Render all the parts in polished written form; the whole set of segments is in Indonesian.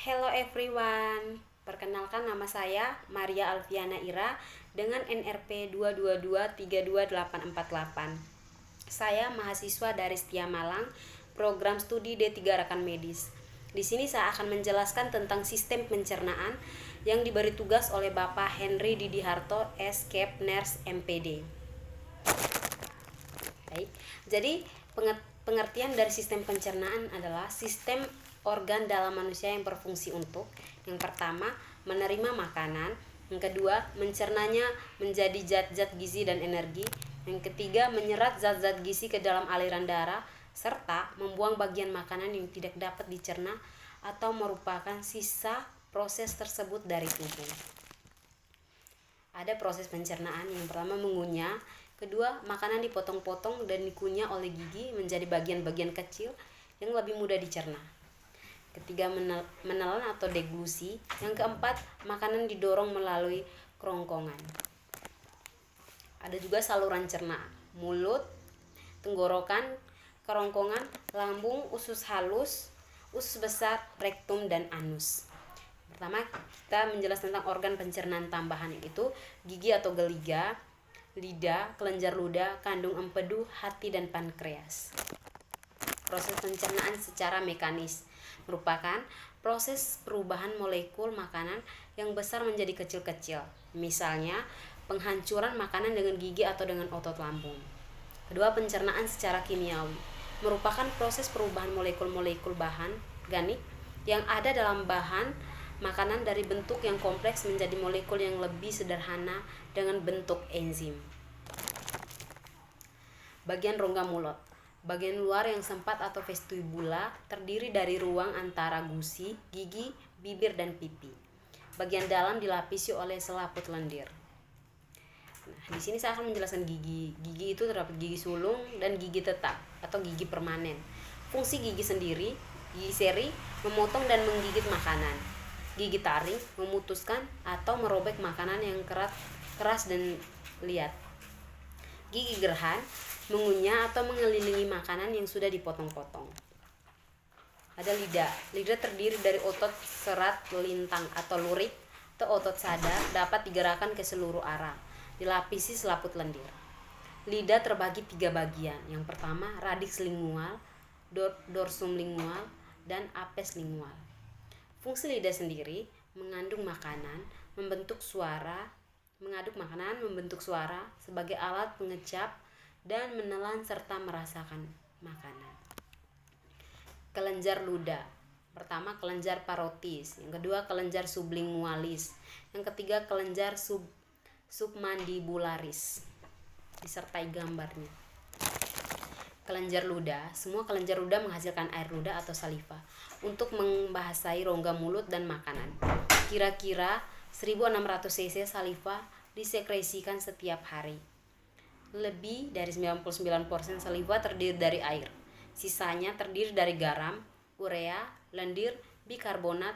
Hello everyone, perkenalkan nama saya Maria Alfiana Ira dengan NRP 222322848. Saya mahasiswa dari Setia Malang, program studi D3 Rekan Medis. Di sini saya akan menjelaskan tentang sistem pencernaan yang diberi tugas oleh Bapak Henry Didiharto, S.Cap. Ners MPD. Baik, jadi pengertian dari sistem pencernaan adalah sistem organ dalam manusia yang berfungsi untuk, yang pertama, menerima makanan, yang kedua, mencernanya menjadi zat-zat gizi dan energi, yang ketiga, menyerap zat-zat gizi ke dalam aliran darah, serta membuang bagian makanan yang tidak dapat dicerna atau merupakan sisa proses tersebut dari tubuh. Ada proses pencernaan, yang pertama mengunyah, kedua, makanan dipotong-potong dan dikunyah oleh gigi menjadi bagian-bagian kecil yang lebih mudah dicerna. Ketiga, menelan atau deglusi. Yang keempat, makanan didorong melalui kerongkongan. Ada juga saluran cerna, mulut, tenggorokan, kerongkongan, lambung, usus halus, usus besar, rektum, dan anus. Pertama, kita menjelaskan tentang organ pencernaan tambahan, yaitu gigi atau geliga, lidah, kelenjar ludah, kandung empedu, hati, dan pankreas. Proses pencernaan secara mekanis merupakan proses perubahan molekul makanan yang besar menjadi kecil-kecil. Misalnya, penghancuran makanan dengan gigi atau dengan otot lambung. Kedua, pencernaan secara kimiawi merupakan proses perubahan molekul-molekul bahan organik yang ada dalam bahan makanan dari bentuk yang kompleks menjadi molekul yang lebih sederhana dengan bentuk enzim. Bagian rongga mulut. Bagian luar yang sempat atau vestibula terdiri dari ruang antara gusi, gigi, bibir, dan pipi. Bagian dalam dilapisi oleh selaput lendir. Nah, di sini saya akan menjelaskan gigi. Gigi itu terdapat gigi sulung dan gigi tetap atau gigi permanen. Fungsi gigi sendiri, gigi seri, memotong dan menggigit makanan. Gigi taring, memutuskan atau merobek makanan yang keras dan liat. Gigi gerhan, mengunyah atau mengelilingi makanan yang sudah dipotong-potong. Ada lidah. Lidah terdiri dari otot serat lintang atau lurik atau otot sadar, dapat digerakkan ke seluruh arah, dilapisi selaput lendir. Lidah terbagi 3 bagian. Yang pertama, radix lingual, dorsum lingual, dan apes lingual. Fungsi lidah sendiri mengaduk makanan, membentuk suara sebagai alat pengecap dan menelan serta merasakan makanan. Kelenjar ludah. Pertama, kelenjar parotis, yang kedua kelenjar sublingualis, yang ketiga kelenjar submandibularis. Disertai gambarnya. Kelenjar ludah. Semua kelenjar ludah menghasilkan air ludah atau saliva untuk membahasai rongga mulut dan makanan. Kira-kira 1600 cc saliva disekresikan setiap hari. Lebih dari 99% saliva terdiri dari air. Sisanya terdiri dari garam, urea, lendir, bikarbonat,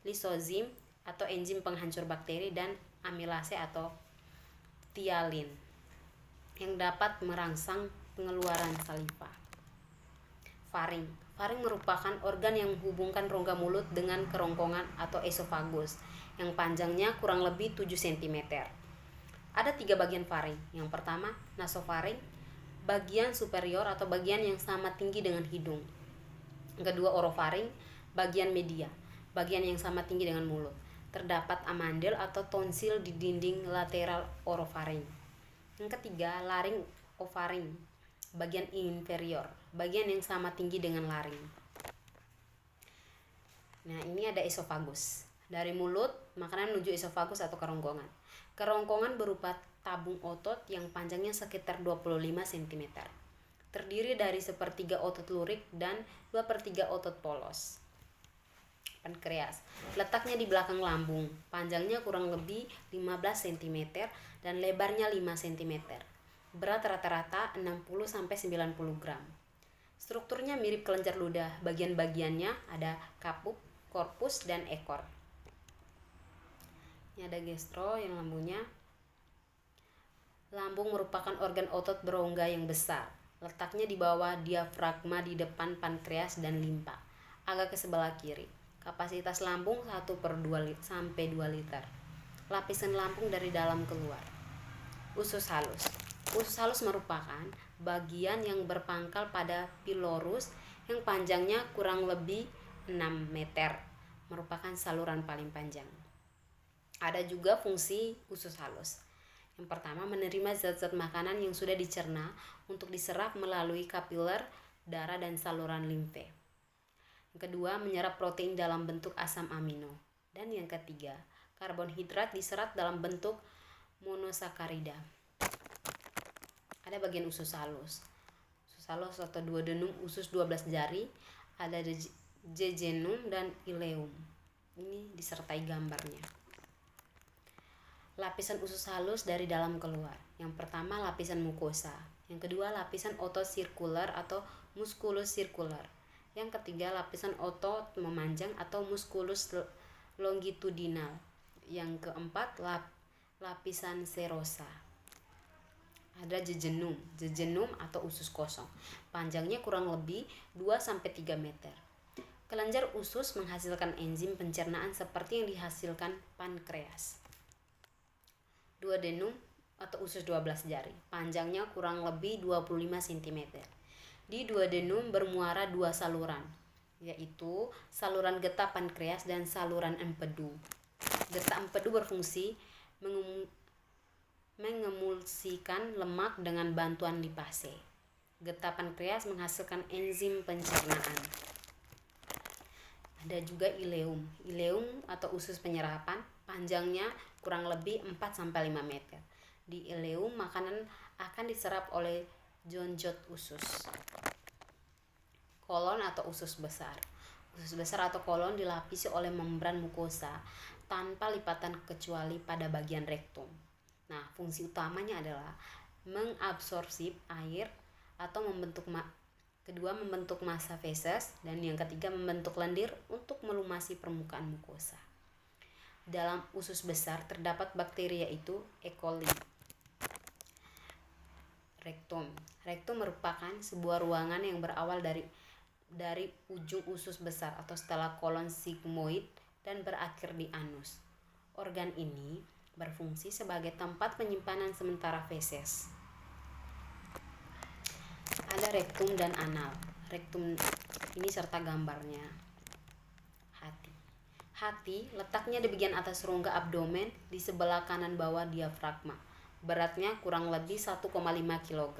lisozim atau enzim penghancur bakteri, dan amilase atau tialin yang dapat merangsang pengeluaran saliva. Faring. Faring merupakan organ yang menghubungkan rongga mulut dengan kerongkongan atau esofagus yang panjangnya kurang lebih 7 cm. Ada 3 bagian faring. Yang pertama, nasofaring, bagian superior atau bagian yang sama tinggi dengan hidung. Yang kedua, orofaring, bagian media, bagian yang sama tinggi dengan mulut. Terdapat amandel atau tonsil di dinding lateral orofaring. Yang ketiga, laringofaring, bagian inferior, bagian yang sama tinggi dengan laring. Nah, ini ada esofagus. Dari mulut, makanan menuju esofagus atau kerongkongan. Kerongkongan berupa tabung otot yang panjangnya sekitar 25 cm. Terdiri dari 1/3 otot lurik dan 2/3 otot polos. Pankreas. Letaknya di belakang lambung. Panjangnya kurang lebih 15 cm dan lebarnya 5 cm. Berat rata-rata 60-90 gram. Strukturnya mirip kelenjar ludah. Bagian-bagiannya ada kapuk, korpus, dan ekor. Ini ada gastro yang lambungnya. Lambung merupakan organ otot berongga yang besar. Letaknya di bawah diafragma di depan pankreas dan limpa, agak ke sebelah kiri. Kapasitas lambung 1/2 sampai 2 liter. Lapisan lambung dari dalam keluar. Usus halus. Usus halus merupakan bagian yang berpangkal pada pilorus yang panjangnya kurang lebih 6 meter. Merupakan saluran paling panjang. Ada juga fungsi usus halus. Yang pertama, menerima zat-zat makanan yang sudah dicerna untuk diserap melalui kapiler darah dan saluran limfe. Yang kedua, menyerap protein dalam bentuk asam amino. Dan yang ketiga, karbohidrat diserap dalam bentuk monosakarida. Ada bagian usus halus. Usus halus atau duodenum, usus 12 jari, ada jejunum dan ileum. Ini disertai gambarnya. Lapisan usus halus dari dalam keluar. Yang pertama, lapisan mukosa. Yang kedua, lapisan otot sirkuler atau muskulus sirkuler. Yang ketiga, lapisan otot memanjang atau muskulus longitudinal. Yang keempat, lapisan serosa. Ada jejunum atau usus kosong. Panjangnya kurang lebih 2-3 meter. Kelenjar usus menghasilkan enzim pencernaan seperti yang dihasilkan pankreas. Duodenum atau usus 12 jari. Panjangnya kurang lebih 25 cm. Di duodenum bermuara 2 saluran, yaitu saluran getah pankreas dan saluran empedu. Getah empedu berfungsi mengemulsikan lemak dengan bantuan lipase. Getah pankreas menghasilkan enzim pencernaan. Ada juga ileum. Ileum atau usus penyerapan, panjangnya kurang lebih 4-5 meter. Di ileum, makanan akan diserap oleh jonjot usus. Kolon atau usus besar. Usus besar atau kolon dilapisi oleh membran mukosa tanpa lipatan kecuali pada bagian rektum. Nah, fungsi utamanya adalah mengabsorpsi air atau membentuk massa feses, dan yang ketiga membentuk lendir untuk melumasi permukaan mukosa. Dalam usus besar terdapat bakteri yaitu E. coli. Rektum merupakan sebuah ruangan yang berawal dari ujung usus besar atau setelah kolon sigmoid dan berakhir di anus. Organ ini berfungsi sebagai tempat penyimpanan sementara feses. Ada rektum dan anal. Rektum ini serta gambarnya. Hati letaknya di bagian atas rongga abdomen di sebelah kanan bawah diafragma. Beratnya kurang lebih 1,5 kg.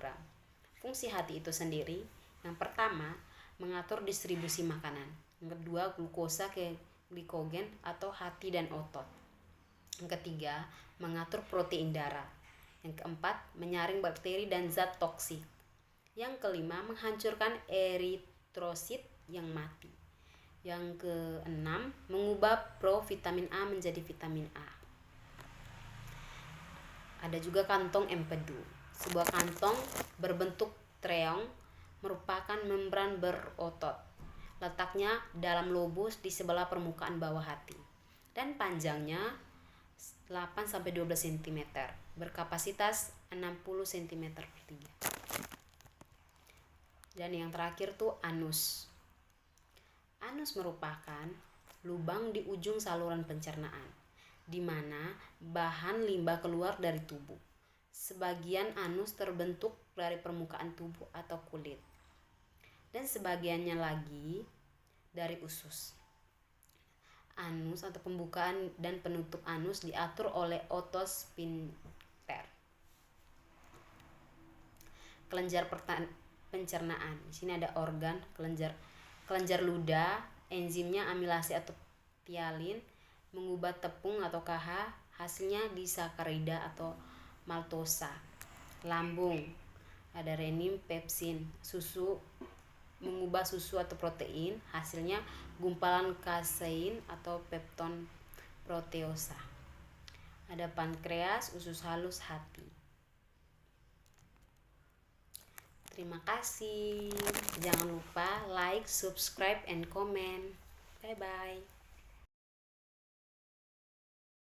Fungsi hati itu sendiri, yang pertama, mengatur distribusi makanan. Yang kedua, glukosa ke glikogen atau hati dan otot. Yang ketiga, mengatur protein darah. Yang keempat, menyaring bakteri dan zat toksik. Yang kelima, menghancurkan eritrosit yang mati. Yang keenam, mengubah provitamin A menjadi vitamin A. Ada juga kantong empedu. Sebuah kantong berbentuk treong merupakan membran berotot. Letaknya dalam lobus di sebelah permukaan bawah hati. Dan panjangnya 8-12 cm. Berkapasitas 60 cm/3. Dan yang terakhir tuh anus. Anus merupakan lubang di ujung saluran pencernaan, di mana bahan limbah keluar dari tubuh. Sebagian anus terbentuk dari permukaan tubuh atau kulit, dan sebagiannya lagi dari usus. Anus atau pembukaan dan penutup anus diatur oleh otos sphincter. Kelenjar pencernaan. Di sini ada organ kelenjar ludah, enzimnya amilase atau tialin mengubah tepung atau KH hasilnya disakarida atau maltosa. Lambung, ada renin, pepsin. Susu mengubah susu atau protein, hasilnya gumpalan kasein atau pepton proteosa. Ada pankreas, usus halus, hati. Terima kasih. Jangan lupa like, subscribe, and comment. Bye bye.